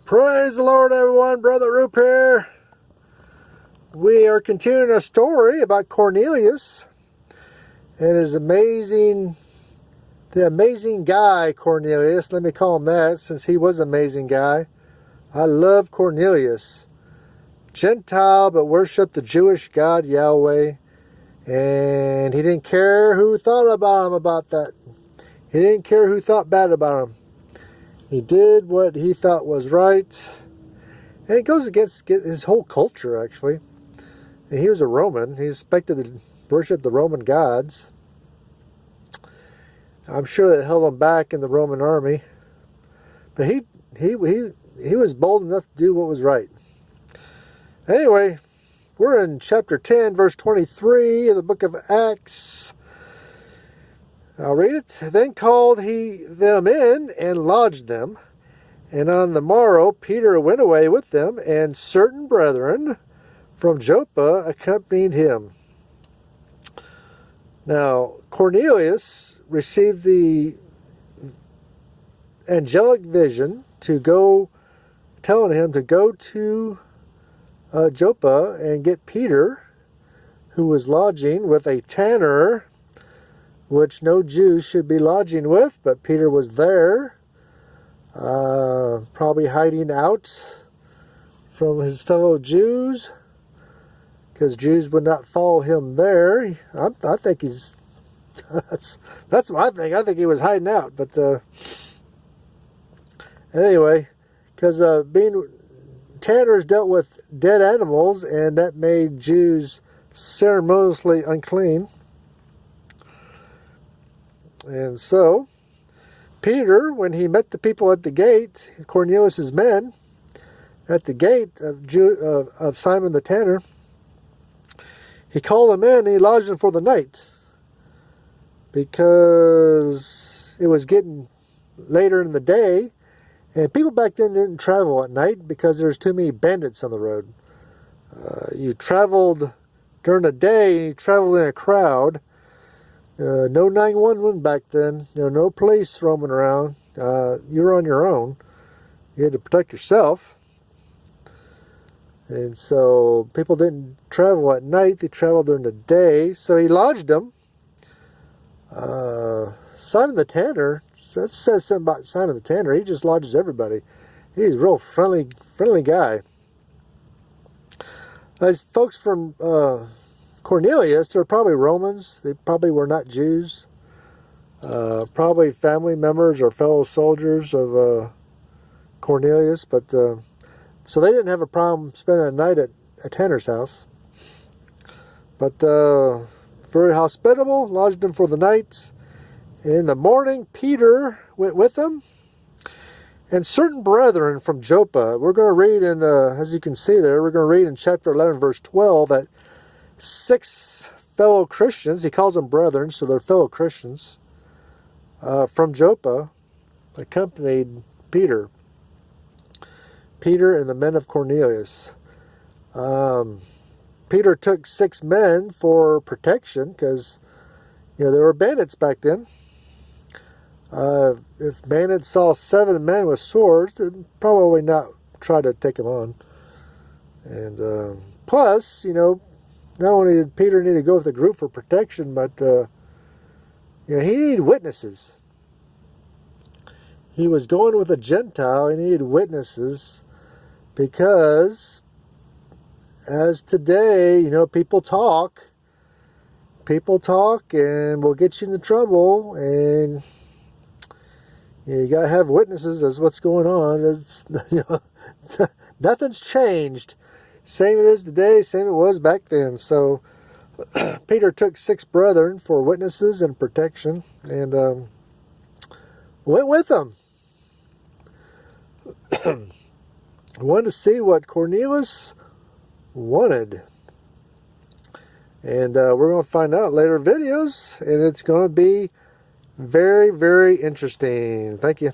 Praise the Lord, everyone. Brother Roop here. We are continuing a story about Cornelius and his the amazing guy Cornelius. Let me call him that, since he was an amazing guy. I love Cornelius. Gentile, but worshiped the Jewish God Yahweh. And he didn't care who thought about him about that. He didn't care who thought bad about him. He did what he thought was right. And it goes against his whole culture, actually. And he was a Roman. He expected to worship the Roman gods. I'm sure that held him back in the Roman army. But he was bold enough to do what was right. Anyway, we're in chapter 10, verse 23 of the book of Acts. I'll read it. Then called he them in and lodged them. And on the morrow Peter went away with them, and certain brethren from Joppa accompanied him. Now, Cornelius received the angelic vision telling him to go to Joppa and get Peter, who was lodging with a tanner, which no Jew should be lodging with, but Peter was there, probably hiding out from his fellow Jews, because Jews would not follow him there. I think he's, that's what I think. I think he was hiding out, but anyway, because tanners dealt with dead animals, and that made Jews ceremoniously unclean. And so, Peter, when he met the people at the gate, Cornelius' men, at the gate of Simon the tanner, he called them in and he lodged them for the night, because it was getting later in the day, and people back then didn't travel at night because there's too many bandits on the road. You traveled during the day and you traveled in a crowd. No 911 back then. No police roaming around. You were on your own. You had to protect yourself. And so people didn't travel at night. They traveled during the day. So he lodged them. Simon the tanner, that says something about Simon the tanner. He just lodges everybody. He's a real friendly guy. Those folks from Cornelius, they're probably Romans. They probably were not Jews. Probably family members or fellow soldiers of Cornelius. But so they didn't have a problem spending the night at a tanner's house. But very hospitable, lodged them for the night. In the morning, Peter went with them, and certain brethren from Joppa. We're going to read in, as you can see there, we're going to read in chapter 11, verse 12, that 6 fellow Christians, he calls them brethren, so they're fellow Christians, from Joppa, accompanied Peter. Peter and the men of Cornelius. Peter took 6 men for protection, because there were bandits back then. If bandits saw 7 men with swords, they'd probably not try to take them on. And plus, not only did Peter need to go with the group for protection, but he needed witnesses. He was going with a Gentile. He needed witnesses because, as today, people talk and will get you into trouble, and you got to have witnesses as what's going on. It's, nothing's changed. Same it is today, same it was back then. So Peter took 6 brethren for witnesses and protection, and went with them. Wanted to see what Cornelius wanted. And we're going to find out later videos, and it's going to be very, very interesting. Thank you.